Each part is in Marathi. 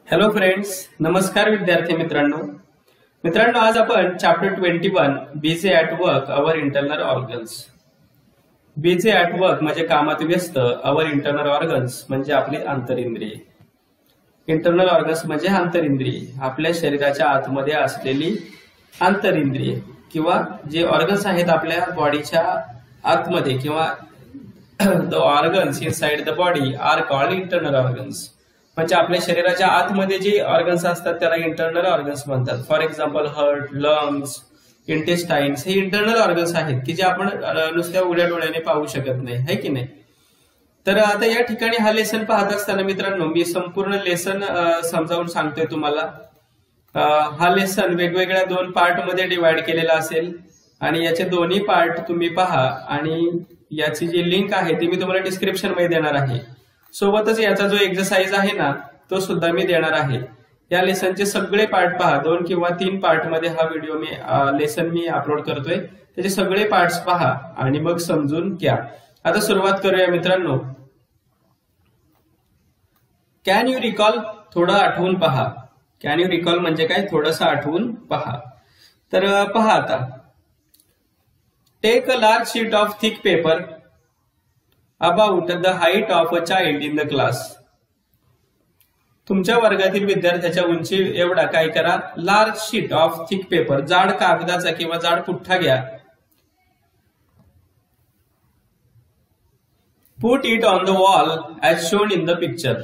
हॅलो फ्रेंड्स, नमस्कार विद्यार्थी मित्रांनो आज आपण chapter 21 busy at work our internal organs. Busy at work म्हणजे कामात व्यस्त, अवर इंटरनल ऑर्गन्स म्हणजे आपली आंतरिंद्रिय. इंटरनल ऑर्गन्स म्हणजे आंतरिंद्रिय, आपल्या शरीराच्या आतमध्ये असलेली आंतरिंद्रिय किंवा जे ऑर्गन्स आहेत आपल्या बॉडीच्या आतमध्ये किंवा the organs inside the body are called internal organs. म्हणजे आपल्या शरीराच्या आतमध्ये जे ऑर्गन्स असतात त्याला इंटरनल ऑर्गन्स म्हणतात. For example heart, lungs, intestines हे इंटरनल ऑर्गन्स आहेत की जे आपण नुसत्या उघड्या डोळ्याने पाहू शकत नाही, है की नाही. तर आता या ठिकाणी हा लेसन पाहत असताना मित्रांनो मी संपूर्ण लेसन समजावून सांगतोय तुम्हाला. हा लेसन वेगवेगळ्या 2 पार्टमध्ये डिवाइड केलेला असेल आणि याचे दोन्ही पार्ट तुम्ही पहा आणि याची जी लिंक आहे ती मी तुम्हाला डिस्क्रिप्शन मध्ये देणार आहे. सोबतच याचा जो एक्सरसाइज आहे ना तो सुद्धा मी देणार आहे. या लेसनचे सगळे पार्ट पहा. 2 किंवा 3 पार्ट मध्ये हा व्हिडिओ लेसन मी अपलोड करतोय. त्याचे सगळे पार्ट्स पहा आणि मग समजून घ्या. आता सुरुवात करूया मित्रांनो. कॅन यू रिकॉल, थोडं आठवून पहा. कॅन यू रिकॉल म्हणजे काय, थोडंसं आठवून पहा. तर पहा आता. Take a large sheet of thick paper about the height of a child in the class. तुमच्या वर्गातील विद्यार्थ्याच्या उंची एवढा काय करा, large sheet of thick paper, जाड कागदाचा किंवा जाड पुठ्ठा घ्या. Put it on the wall as shown in the picture.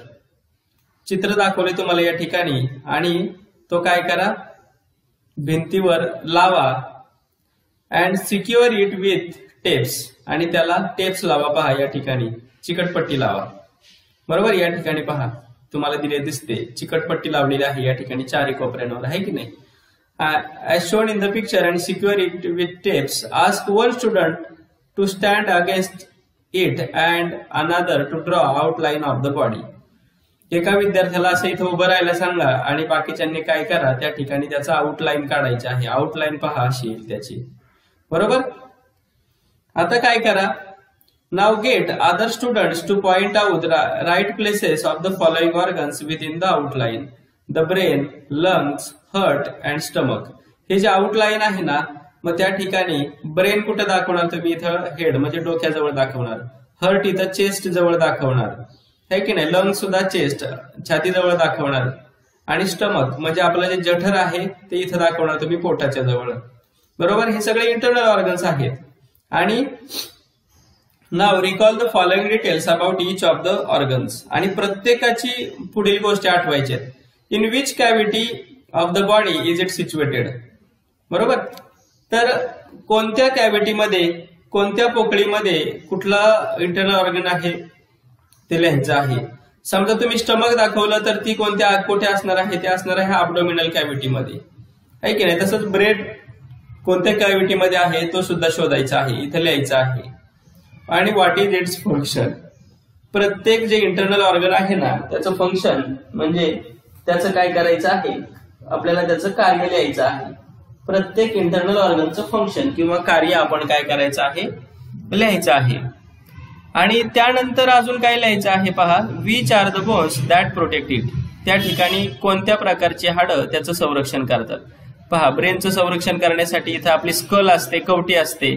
चित्र दाखवले तुम्हाला या ठिकाणी आणि तो काय करा, भिंतीवर लावा. And secure it with tapes, आणि त्याला टेप्स लावा. पहा या ठिकाणी चिकटपट्टी लावा. बरोबर, या ठिकाणी पहा तुम्हाला दिसते चिकटपट्टी लावलेली आहे या ठिकाणी 4 कोपऱ्यांवर, आहे की नाही. As shown in the picture and secure it with tapes. Ask one student to stand against it and another to draw outline of the body. एका विद्यार्थ्याला असं इथं उभं राहायला सांगा आणि बाकीच्यांनी काय करा, त्या ठिकाणी त्याचा आउटलाईन काढायची आहे. आउटलाईन पहा अशी येईल त्याची. बरोबर. आता काय करा, now get other students to point out right places of the following organs within the outline. The brain, lungs, heart and stomach. हे जे आउटलाईन आहे ना, मग त्या ठिकाणी ब्रेन कुठे दाखवणार तुम्ही, इथं हेड म्हणजे डोक्याजवळ दाखवणार. हार्ट इथं चेस्ट जवळ दाखवणार, है की नाही. लंग्स सुद्धा चेस्ट छातीजवळ दाखवणार आणि स्टमक म्हणजे आपलं जे जठर आहे ते इथं दाखवणार तुम्ही पोटाच्या जवळ. बरोबर, हे सगळे इंटरनल ऑर्गन्स आहेत. आणि now recall the following details about each of the organs. आणि प्रत्येकाची पुढील गोष्टी आठवायच्या. In which cavity of the body is it situated. बरोबर, तर कोणत्या कॅव्हिटीमध्ये, कोणत्या पोकळीमध्ये कुठला इंटरनल ऑर्गन आहे ते लिहायचं आहे. समजा तुम्ही स्टमक दाखवलं तर ती कोणत्या कोठे असणार आहे, ते असणार आहे अब्डोमिनल कॅव्हिटीमध्ये, आहे की नाही. तसंच ब्रेन कोणत्या कॅव्हिटीमध्ये आहे तो सुद्धा शोधायचा आहे, इथं लिहायचं आहे. आणि व्हॉट इज इट्स फंक्शन. प्रत्येक जे इंटरनल ऑर्गन आहे ना त्याचं फंक्शन म्हणजे त्याचं काय करायचं आहे, आपल्याला त्याचं कार्य लिहायचं आहे. प्रत्येक इंटरनल ऑर्गनचं फंक्शन किंवा कार्य आपण काय करायचं आहे, लिहायचं आहे. आणि त्यानंतर अजून काय लिहायचं आहे पहा, which are the bones that protect it. त्या ठिकाणी कोणत्या प्रकारची हाडं त्याचं संरक्षण करतात. पहा, ब्रेनचं संरक्षण करण्यासाठी इथं आपली स्कल असते, कवटी असते,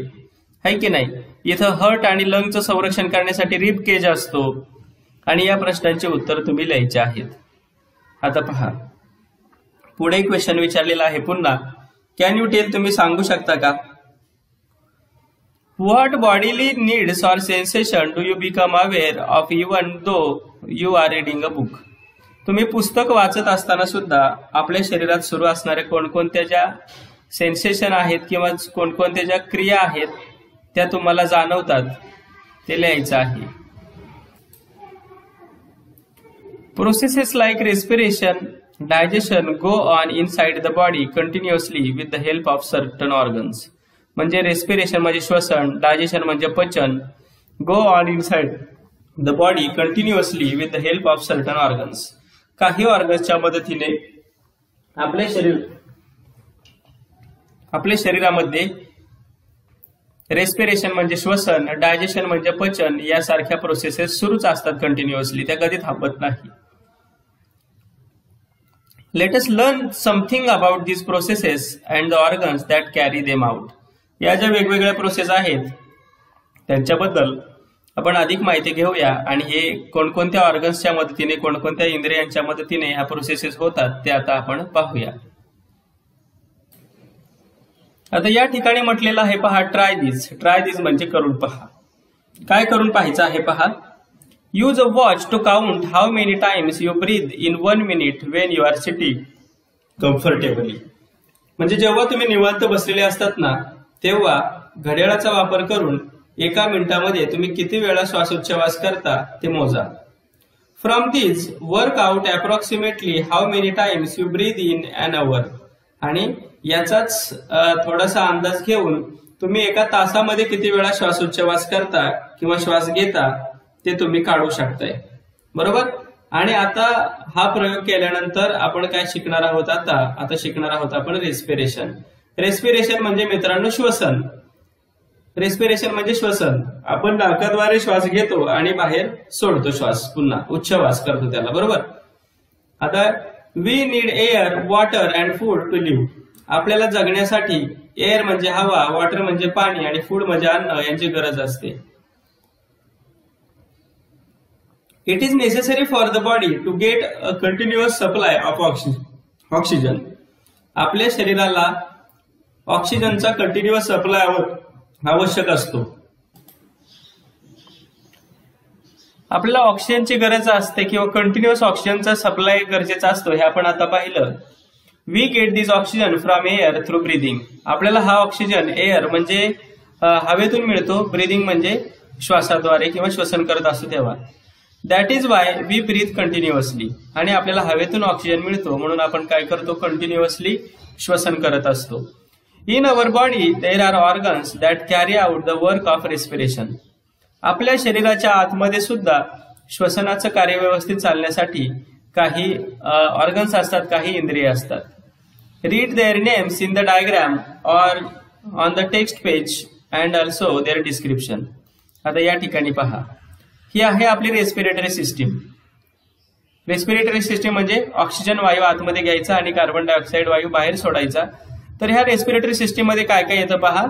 है की नाही. इथं हार्ट आणि लंगचं संरक्षण करण्यासाठी रिब केज असतो. आणि या प्रश्नांचे उत्तर तुम्ही लिहायचे आहेत. आता पहा पुढे क्वेश्चन विचारलेला आहे पुन्हा. कॅन यू टेल, तुम्ही सांगू शकता का, what bodily needs or sensation do you become aware of even though you are reading a book. तुम्ही पुस्तक वाचत असताना सुद्धा आपल्या शरीरात सुरू असणाऱ्या कोणकोणत्या ज्या सेन्सेशन आहेत किंवा कोणकोणत्या ज्या क्रिया आहेत त्या तुम्हाला जाणवतात ते लिहायचं आहे. Processes like respiration, digestion go on inside the body continuously with the help of certain organs. म्हणजे रेस्पिरेशन म्हणजे श्वसन, डायजेशन म्हणजे पचन, go on inside the body continuously with the help of certain organs. काही ऑर्गन्सच्या मदतीने आपल्या शरीरामध्ये रेस्पिरेशन म्हणजे श्वसन, डायजेशन म्हणजे पचन यासारख्या प्रोसेसेस सुरूच असतात कंटिन्युअसली, त्या कधी थांबत नाही. Let us learn something about these processes and the organs that carry them out. या ज्या वेगवेगळ्या प्रोसेस आहेत त्यांच्याबद्दल आपण अधिक माहिती घेऊया आणि हे कोणकोणत्या ऑर्गन्सच्या मदतीने कोणकोणत्या इंद्रियांच्या मदतीने ह्या प्रोसेसेस होतात ते आता आपण पाहूया. आता या ठिकाणी म्हटलेलं आहे पहा ट्राय दिस म्हणजे करून पहा. काय करून पाहायचं आहे पहा. Use a watch to count how many times you breathe in 1 minute when you are sitting comfortably. म्हणजे जेव्हा तुम्ही निवांत बसलेले असतात ना तेव्हा घड्याळाचा वापर करून 1 मिनिटामध्ये तुम्ही किती वेळा श्वासोच्छवास करता ते मोजा. From this work out approximately how many times you breathe in an hour. आणि याचाच थोडासा अंदाज घेऊन तुम्ही 1 तासामध्ये किती वेळा श्वासोच्छवास करता किंवा श्वास घेता ते तुम्ही काढू शकताय. बरोबर. आणि आता हा प्रयोग केल्यानंतर आपण काय शिकणार आहोत. आता शिकणार आहोत आपण रेस्पिरेशन. रेस्पिरेशन म्हणजे मित्रांनो श्वसन. रेस्पिरेशन म्हणजे श्वसन. आपण नाकाद्वारे श्वास घेतो आणि बाहेर सोडतो श्वास, पुन्हा उच्छवास करतो त्याला. बरोबर. आता we need air, water and food to live. आपल्याला जगण्यासाठी एअर म्हणजे हवा, वॉटर म्हणजे पाणी आणि फूड म्हणजे अन्न यांची गरज असते. It is necessary for the body to get a continuous supply of oxygen. आपल्या शरीराला ऑक्सिजनचा कंटिन्युअस सप्लाय आवश्यक असतो. आपल्याला ऑक्सिजनची गरज असते किंवा कंटिन्युअस ऑक्सिजनचा सप्लाय गरजेचा असतो हे आपण आता पाहिलं. We get this oxygen from air through breathing. आपल्याला हा ऑक्सिजन एअर म्हणजे हवेतून मिळतो, ब्रिदिंग म्हणजे श्वासाद्वारे किंवा श्वसन करत असतो तेव्हा. That is why we breathe continuously. आणि आपल्याला हवेतून ऑक्सिजन मिळतो म्हणून आपण काय करतो, कंटिन्युअसली श्वसन करत असतो. In our body there are organs that carry out the work of respiration. आपल्या शरीराच्या आतमध्ये सुद्धा श्वसनाचं कार्य व्यवस्थित चालण्यासाठी काही ऑर्गन्स असतात, काही इंद्रिय असतात. Read their names in the diagram or on the text page and also their description. आता या ठिकाणी पहा, ही आहे आपली रेस्पिरेटरी सिस्टीम. रेस्पिरेटरी सिस्टीम म्हणजे ऑक्सिजन वायू आतमध्ये घ्यायचा आणि कार्बन डायऑक्साईड वायू बाहेर सोडायचा. तर ह्या रेस्पिरेटरी सिस्टीम मध्ये काय काय येतं पहा.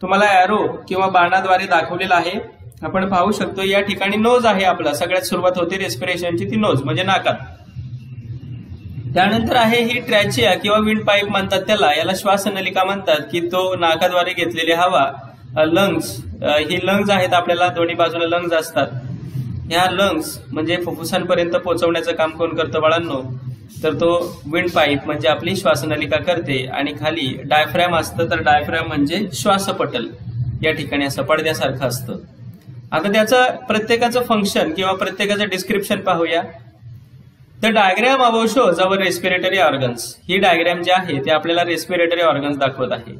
तुम्हाला एरो किंवा बाणाद्वारे दाखवलेलं आहे. आपण पाहू शकतो या ठिकाणी नोज आहे आपला. सगळ्यात सुरुवात होते रेस्पिरेशनची ती नोज म्हणजे नाकात. त्यानंतर आहे ही ट्रॅचिया किंवा विंड पाईप म्हणतात त्याला. याला श्वासनलिका म्हणतात की तो नाकाद्वारे घेतलेली हवा लंग्स. ही लंग्स आहेत आपल्याला, दोन्ही बाजूला लंग्स असतात. ह्या लंग्स म्हणजे फुफ्फुसांपर्यंत पोहोचवण्याचं काम कोण करतं बाळांनो, तर तो विंड पाईप म्हणजे आपली श्वासनलिका करते. आणि खाली डायफ्रॅम असतं, तर डायफ्रॅम म्हणजे श्वासपटल या ठिकाणी असं पडद्यासारखं असतं. आता त्याचं प्रत्येकाचं फंक्शन किंवा प्रत्येकाचं डिस्क्रिप्शन पाहूया. The diagram above shows our respiratory organs. He diagram जे आहे ते आपल्याला रेस्पिरेटरी ऑर्गन्स दाखवत आहे.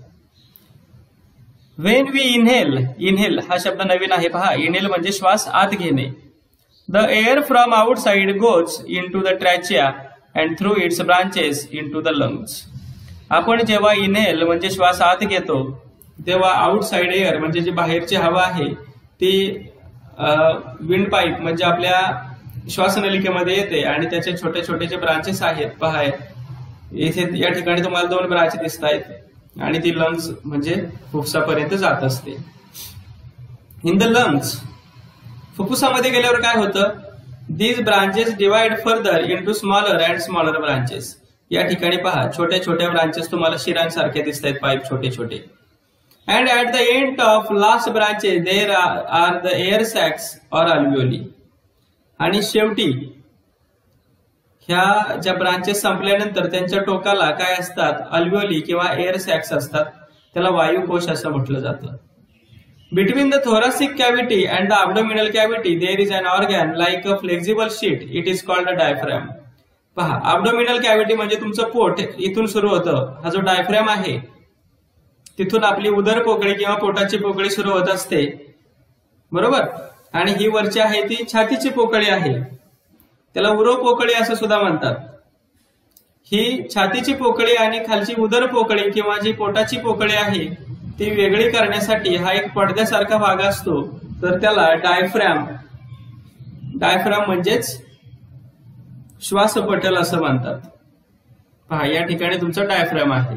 वेन वी इनहेल हा शब्द नवीन आहे पहा. इनहेल म्हणजे श्वास आत घेणे. The air from outside goes into the trachea and through its branches into the lungs. आपण जेव्हा इनहेल म्हणजे श्वास आत घेतो तेव्हा आउटसाइड एअर म्हणजे जी बाहेरची हवा आहे ती विंड पाईप म्हणजे आपल्या श्वासनलिकेमध्ये येते आणि त्याचे छोटे छोटे जे ब्रांचेस आहेत पहा. इथे या ठिकाणी तुम्हाला 2 ब्रांच दिसत आहेत आणि ती लंग्स म्हणजे फुफ्फुसापर्यंत जात असते. इन द लंग्स फुफ्फुसामध्ये गेल्यावर काय होतं, these branches divide further into smaller and smaller branches. या ठिकाणी पहा छोट्या छोट्या ब्रांचेस तुम्हाला शिरांसारखे दिसत आहेत, पाईप छोटे छोटे. And at the end of last branches there are the air sacs or alveoli. आणि शेवटी ह्या ज्या ब्रांचेस संपल्यानंतर त्यांच्या टोकाला काय असतात, अल्व्हिओली किंवा एअर सॅक्स असतात. त्याला वायुकोश असं म्हटलं जातं. Between the thoracic cavity and the abdominal cavity there is an organ like a flexible sheet. It is called a diaphragm. पहा, abdominal cavity म्हणजे तुमचं पोट, इथून सुरू होतं. हा जो डायफ्रॅम आहे तिथून आपली उदर पोकळी किंवा पोटाची पोकळी सुरू होत असते. बरोबर. आणि ही वरची आहे ती छातीची पोकळी आहे. त्याला उरो पोकळी असं सुद्धा म्हणतात. ही छातीची पोकळी आणि खालची उदर पोकळी किंवा जी पोटाची पोकळी आहे ती वेगळी करण्यासाठी हा एक पडद्यासारखा भाग असतो. तर त्याला डायफ्रॅम म्हणजेच श्वासपटल असं म्हणतात. पहा या ठिकाणी तुमचा डायफ्रॅम आहे.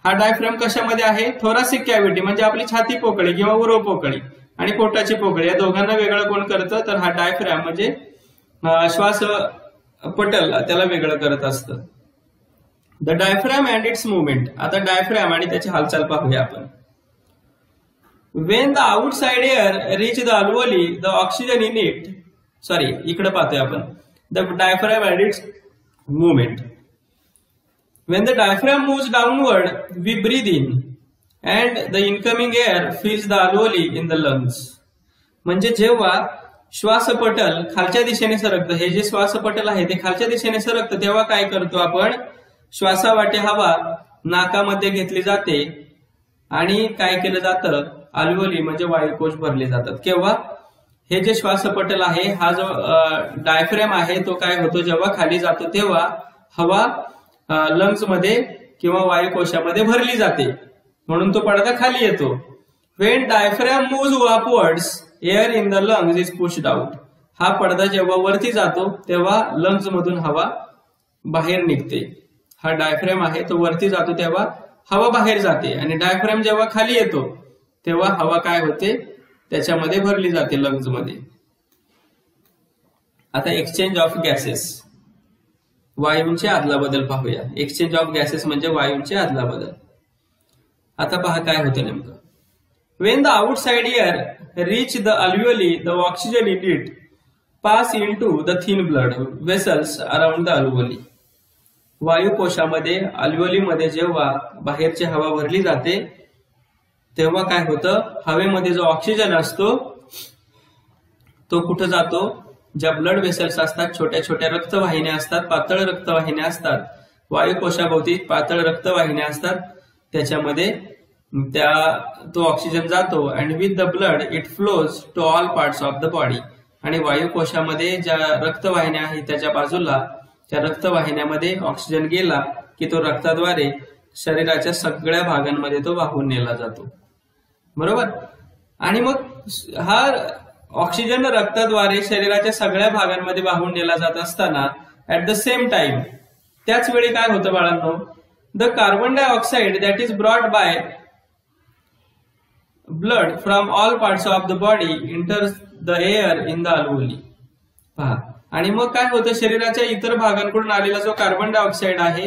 हा डायफ्रॅम कशामध्ये आहे? थोरासिक कॅव्हिटी म्हणजे आपली छाती पोकळी किंवा उरो पोकळी आणि पोटाची पोकळी या दोघांना वेगळं कोण करतं? तर हा डायफ्रॅम म्हणजे श्वास पटल त्याला वेगळं करत असतं. The diaphragm and it's movement. आता डायफ्रॅम आणि त्याची हालचाल पाहूया आपण. When the outside air reach the alveoli, the oxygen in it, इकडे पाहतोय आपण the diaphragm and its movement. When the diaphragm moves downward, we breathe in and the incoming air fills the alveoli in the lungs. म्हणजे जेव्हा श्वासपटल खालच्या दिशेने सरकतं, हे जे श्वासपटल आहे ते खालच्या दिशेने सरकतं, तेव्हा काय करतो आपण? श्वासावाटे हवा नाकामध्ये घेतली जाते आणि काय केलं जातं? अल्व्होली म्हणजे वायुकोश भरले जातात. केव्हा? हे जे श्वासपटल आहे, हा जो डायफ्रॅम आहे तो काय होतो? जेव्हा खाली जातो तेव्हा हवा लंग्स मध्ये किंवा वायुकोशामध्ये भरली जाते, म्हणून तो पडदा खाली येतो. When diaphragm moves upwards, air in the lungs is pushed out. हा पडदा जेव्हा वरती जातो तेव्हा लंग्स मधून हवा बाहेर निघते. हा डायफ्रॅम आहे तो वरती जातो तेव्हा हवा बाहेर जाते आणि डायफ्रॅम जेव्हा खाली येतो तेव्हा हवा काय होते? त्याच्यामध्ये भरली जाते लंग्स मध्ये. आता एक्सचेंज ऑफ गॅसेस, वायूंचे आदलाबदल पाहूया. एक्सचेंज ऑफ गॅसेस म्हणजे वायूंचे आदलाबदल. आता पहा काय होतं नेमकं. When the outside air reach the alveoli, the oxygen in it pass into the thin blood vessels around the alveoli. वायुकोशामध्ये अल्व्होलीमध्ये जेव्हा बाहेरची हवा भरली जाते तेव्हा काय होतं? हवेमध्ये जो ऑक्सिजन असतो तो कुठं जातो? ज्या ब्लड वेसल्स असतात, छोट्या छोट्या रक्तवाहिन्या असतात, पातळ रक्तवाहिन्या असतात, वायुकोशाभोवती पातळ रक्तवाहिन्या असतात, त्याच्यामध्ये तो ऑक्सिजन जातो and with the blood it flows to all parts of the body. आणि वायुकोशामध्ये ज्या रक्तवाहिन्या आहेत त्याच्या बाजूला त्या रक्तवाहिन्यामध्ये ऑक्सिजन गेला की तो रक्ताद्वारे शरीराच्या सगळ्या भागांमध्ये तो वाहून नेला जातो. बरोबर? आणि मग हा ऑक्सिजन रक्ताद्वारे शरीराच्या सगळ्या भागांमध्ये वाहून नेला जात असताना ऍट द सेम टाइम त्याच वेळी काय होतं बाळांनो? The carbon dioxide that is brought by blood from all parts of the body enters the air in the alveoli. पहा, आणि मग काय होतं? शरीराच्या इतर भागांकडून आलेला जो कार्बन डायऑक्साइड आहे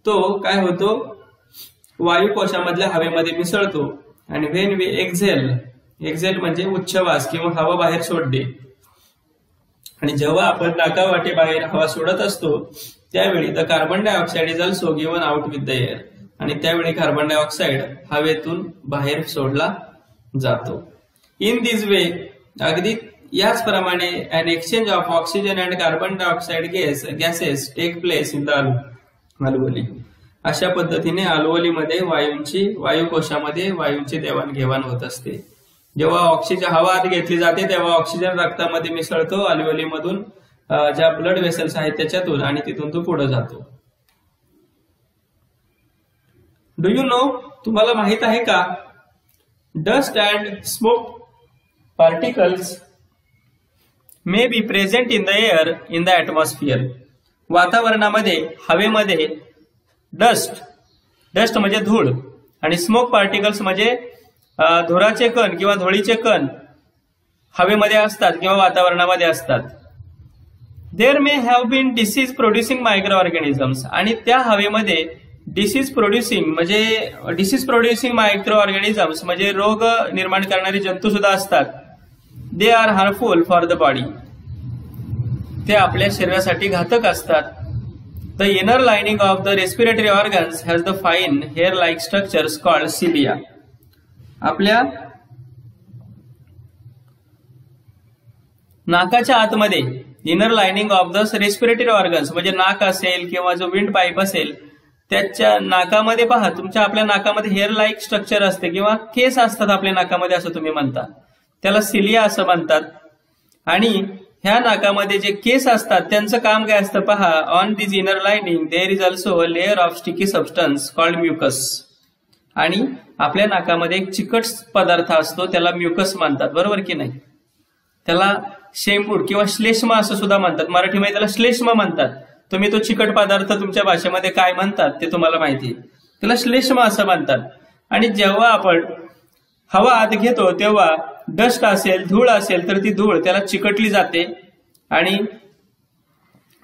तो काय होतो? वायुकोशामधल्या हवेमध्ये मिसळतो आणि व्हेन वी एक्झेल म्हणजे उच्छवास किंवा हवा बाहेर सोडणे. आणि जेव्हा आपण नाकावाटे बाहेर हवा सोडत असतो त्यावेळी the carbon dioxide is also given out with the air. आणि त्यावेळी कार्बन डायऑक्साइड हवेतून बाहेर सोडला जातो. इन दिस वे, अगदी याचप्रमाणे an exchange of oxygen and carbon dioxide gases take place in the alveoli. अशा पद्धतीने अल्व्होलीमध्ये वायुकोशामध्ये वायूंची देवाणघेवाण होत असते. जेव्हा ऑक्सिजन हवा आत घेतली जाते तेव्हा ऑक्सिजन रक्तामध्ये मिसळतो अल्व्होलीमधून ज्या ब्लड वेसल्स आहेत त्याच्यातून आणि तिथून तो पुढे जातो. डू यू नो, तुम्हाला माहित आहे का? Dust and smoke particles may be present in the air in the atmosphere. वातावरणामध्ये हवेमध्ये डस्ट म्हणजे धूळ आणि स्मोक पार्टिकल्स म्हणजे धुराचे कण किंवा धुळीचे कण हवेमध्ये असतात किंवा वातावरणामध्ये असतात. There may have been disease producing micro organisms. आणि त्या हवेमध्ये डिसीज प्रोड्युसिंग मायक्रो ऑर्गॅनिझम्स म्हणजे रोग निर्माण करणारी जंतू सुद्धा असतात. They are harmful for the body. ते आपल्या शरीरासाठी घातक असतात. The inner lining of the respiratory organs has the fine hair like structures called cilia. आपल्या नाकाच्या आतमध्ये inner lining of the respiratory organs म्हणजे नाक असेल किंवा जो विंड पाईप असेल त्याच्या नाकामध्ये पहा, तुमच्या आपल्या नाकामध्ये हेअर लाईक स्ट्रक्चर असते किंवा केस असतात आपल्या नाकामध्ये असं तुम्ही म्हणता, त्याला सिलिया असं म्हणतात. आणि ह्या नाकामध्ये जे केस असतात त्यांचं काम काय असतं पहा. On this inner lining there is also a layer of sticky substance called mucus. आणि आपल्या नाकामध्ये एक चिकट पदार्थ असतो त्याला म्युकस म्हणतात, बरोबर की नाही? त्याला शेंबूड किंवा श्लेष्मा असं सुद्धा म्हणतात, मराठीमध्ये त्याला श्लेष्मा म्हणतात. तुम्ही तो चिकट पदार्थ तुमच्या भाषेमध्ये काय म्हणतात ते तुम्हाला माहिती, त्याला श्लेष्म असं म्हणतात. आणि जेव्हा आपण हवा आत घेतो तेव्हा डस्ट असेल, धूळ असेल तर ती धूळ त्याला चिकटली जाते आणि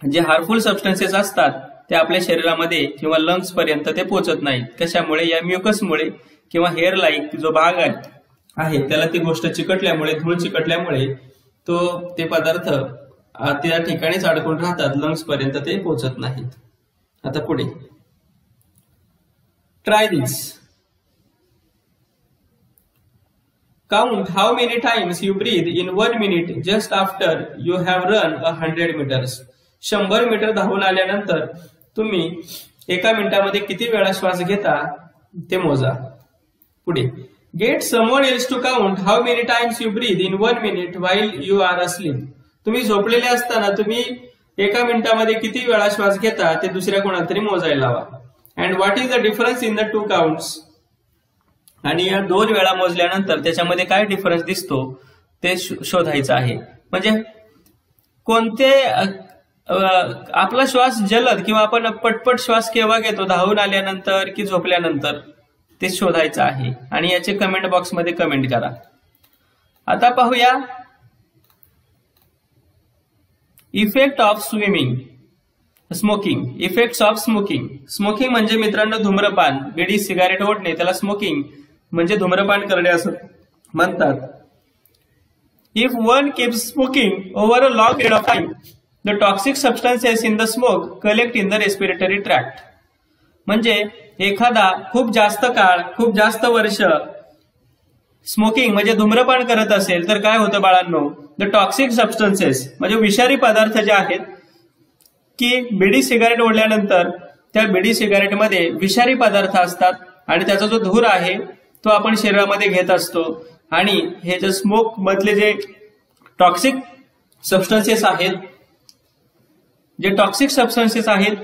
जे हार्मफुल सबस्टन्सेस असतात ते आपल्या शरीरामध्ये किंवा लंग्स पर्यंत ते पोहोचत नाहीत. कशामुळे? या म्युकसमुळे किंवा हेअर लाईक जो भाग आहे त्याला ती गोष्ट चिकटल्यामुळे, धूळ चिकटल्यामुळे ते पदार्थ त्या ठिकाणीच अडकून राहतात, लंग्स पर्यंत ते पोहोचत नाहीत. आता पुढे try this. Count how many times you breathe in 1 minute just after you have run 100 meters. 100 metre धावून आल्यानंतर तुम्ही एका मिनिटामध्ये किती वेळा श्वास घेता ते मोजा. पुढे Get someone else to count how many times you breathe in 1 minute while you are asleep. तुम्ही झोपलेले असताना तुम्ही एका मिनिटामध्ये किती वेळा श्वास घेता ते दुसऱ्या कोणाला तरी मोजायला लावा. And what is the difference in the two counts? आणि या 2 वेळा मोजल्यानंतर त्याच्यामध्ये काय डिफरन्स दिसतो ते शोधायचं आहे. म्हणजे कोणते आपला श्वास जलद किंवा आपण पटपट श्वास केव्हा घेतो, धावून आल्यानंतर की झोपल्यानंतर, ते शोधायचं आहे. आणि याचे कमेंट बॉक्स मध्ये कमेंट करा. आता पाहूया effect of smoking. Effects of smoking. Smoking म्हणजे मित्रांनो धूम्रपान, बिडी सिगारेट ओढणे, त्याला स्मोकिंग म्हणजे धूम्रपान करणे असं म्हणतात. If one keeps smoking over a long period of time the toxic substances in the smoke collect in the respiratory tract. म्हणजे एखादा खूप जास्त काळ, खूप जास्त वर्ष स्मोकिंग म्हणजे धूम्रपान करत असेल तर काय होतं बाळांनो, द टॉक्सिक सबस्टन्सेस म्हणजे विषारी पदार्थ जे आहेत की बिडी सिगारेट ओढल्यानंतर त्या बिडी सिगारेटमध्ये विषारी पदार्थ असतात आणि त्याचा जो धूर आहे तो आपण शरीरामध्ये घेत असतो. आणि हे जे स्मोक मधले जे टॉक्सिक सबस्टन्सेस आहेत,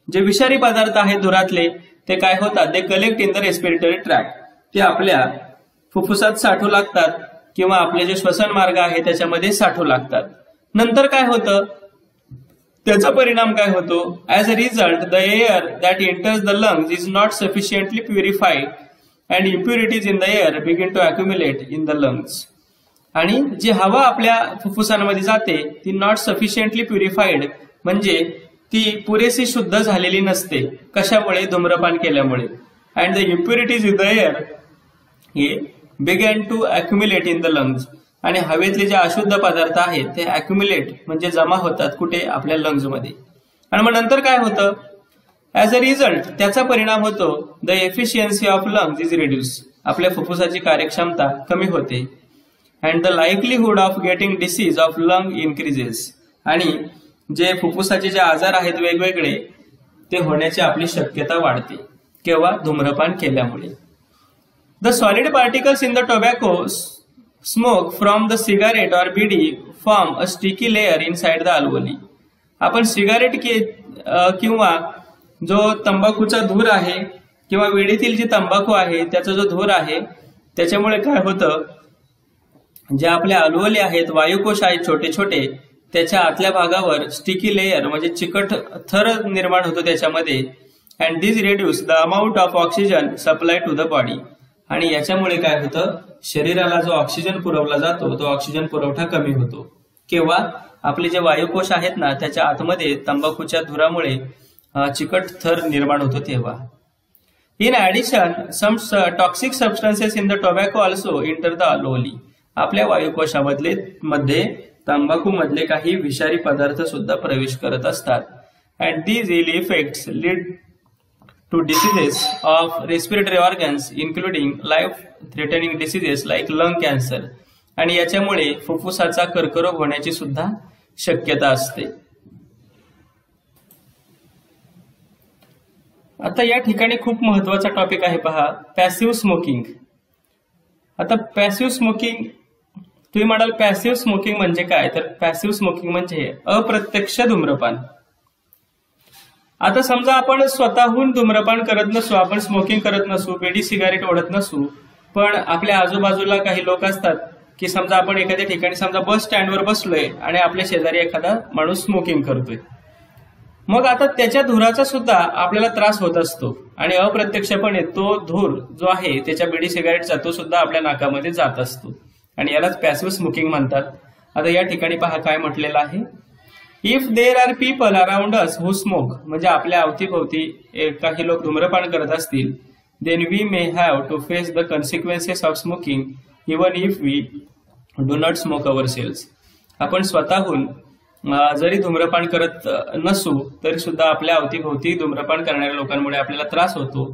जे विषारी पदार्थ आहेत धुरातले, ते काय होतात, ते collect in the respiratory tract. ते आपल्या फुफ्फुसात साठू लागतात किंवा आपले जे श्वसन मार्ग आहे त्याच्यामध्ये साठू लागतात. नंतर काय होतं, त्याचा परिणाम काय होतो, as a result the air that enters the lungs is not sufficiently purified and impurities in the air begin to accumulate in the lungs. आणि जी हवा आपल्या फुफ्फुसांमध्ये जाते ती नॉट सफिशियंटली प्युरिफाईड म्हणजे ती पुरेशी शुद्ध झालेली नसते. कशामुळे? धूम्रपान केल्यामुळे. And the impurities in the air हे began to accumulate in the lungs. आणि हवेतले जे अशुद्ध पदार्थ आहेत ते अक्युम्युलेट म्हणजे जमा होतात कुठे, आपल्या लंग्स मध्ये. आणि मग नंतर काय होतं, ऍज अ रिझल्ट त्याचा परिणाम होतो the efficiency of lungs is reduce. आपल्या फुफ्फुसाची कार्यक्षमता कमी होते. And the likelihood of getting disease of lung increases. आणि जे फुफ्फुसाचे जे आजार आहेत वेगवेगळे ते होण्याची आपली शक्यता वाढते. केव्हा? धूम्रपान केल्यामुळे. The solid particles in the tobacco smoke from the cigarette or bidi form a sticky layer inside the alveoli. आपण सिगारेट किंवा जो तंबाखूचा धूर आहे किंवा वेडीतील जी तंबाखू आहे त्याचा जो धूर आहे त्याच्यामुळे काय होतं, जे आपल्या अल्वोली आहेत, वायुकोश आहेत छोटे छोटे, त्याच्या आतल्या भागावर स्टिकी लेअर म्हणजे चिकट थर निर्माण होतो त्याच्यामध्ये. And this reduce the amount of oxygen supply to the body. आणि याच्यामुळे काय होतं, शरीराला जो ऑक्सिजन पुरवला जातो तो ऑक्सिजन पुरवठा कमी होतो. केव्हा? आपले जे वायुकोश आहेत ना त्याच्या आतमध्ये तंबाखूच्या धुरामुळे चिकट थर निर्माण होतो तेव्हा. In addition some toxic substances in the tobacco also enter the alveoli. आपल्या वायुकोशामध्ये तंबाखू मधले काही विषारी पदार्थ सुद्धा प्रवेश करत असतात. And these ill effects lead to diseases of respiratory organs including life threatening diseases like lung cancer. आणि याच्यामुळे फुफ्फुसाचा कर्करोग होण्याची सुद्धा शक्यता असते. आता या ठिकाणी खूप महत्वाचा टॉपिक आहे पहा, पॅसिव्ह स्मोकिंग. आता पॅसिव्ह स्मोकिंग, तुम्ही म्हणाल पॅसिव्ह स्मोकिंग म्हणजे काय, तर पॅसिव्ह स्मोकिंग म्हणजे अप्रत्यक्ष धूम्रपान. आता समजा आपण स्वतःहून धूम्रपान करत नसू, आपण स्मोकिंग करत नसू, बेडी सिगारेट ओढत नसू, पण आपल्या आजूबाजूला काही लोक असतात की समजा आपण एखाद्या ठिकाणी समजा बस स्टँडवर बसलोय आणि आपल्या शेजारी एखादा माणूस स्मोकिंग करतोय. मग आता त्याच्या धुराचा सुद्धा आपल्याला त्रास होत असतो आणि अप्रत्यक्षपणे तो धूर जो आहे त्याच्या बिडी सिगारेटचा तो सुद्धा आपल्या नाकामध्ये जात असतो आणि यालाच पॅसिव्ह स्मोकिंग म्हणतात. आता या ठिकाणी पहा काय म्हटलेलं आहे. If there are people around us who smoke, म्हणजे आपल्या अवतीभोवती काही लोक धूम्रपान करत असतील, then we may have to face the consequences of smoking even if we do not smoke ourselves. आपण स्वतःहून जरी धूम्रपान करत नसू तरी सुद्धा आपल्या अवतीभोवती धूम्रपान करणाऱ्या लोकांमुळे आपल्याला त्रास होतो.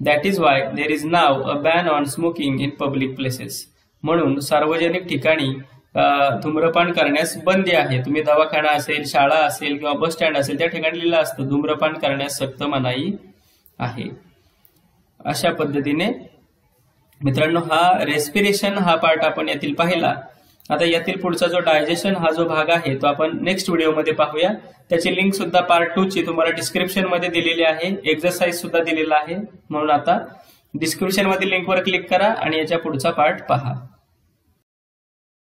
That is Y there is now a ban on smoking in public places. म्हणून सार्वजनिक ठिकाणी धूम्रपान करण्यास बंदी आहे. तुम्ही दवाखाना असेल, शाळा असेल किंवा बस स्टँड असेल त्या ठिकाणी लिहिलं असतं धूम्रपान करण्यास सक्त मनाई आहे. अशा पद्धतीने मित्रांनो हा रेस्पिरेशन हा पार्ट आपण यातील पाहिला. आता यातील पुढचा जो डायजेशन हा जो भाग आहे तो आपण नेक्स्ट व्हिडिओमध्ये पाहूया. त्याची लिंक सुद्धा पार्ट 2 ची तुम्हाला डिस्क्रिप्शन मध्ये दिलेली आहे, एक्सरसाइज सुद्धा दिलेला आहे. म्हणून आता डिस्क्रिप्शन मध्ये लिंकवर क्लिक करा आणि याच्या पुढचा पार्ट पहा.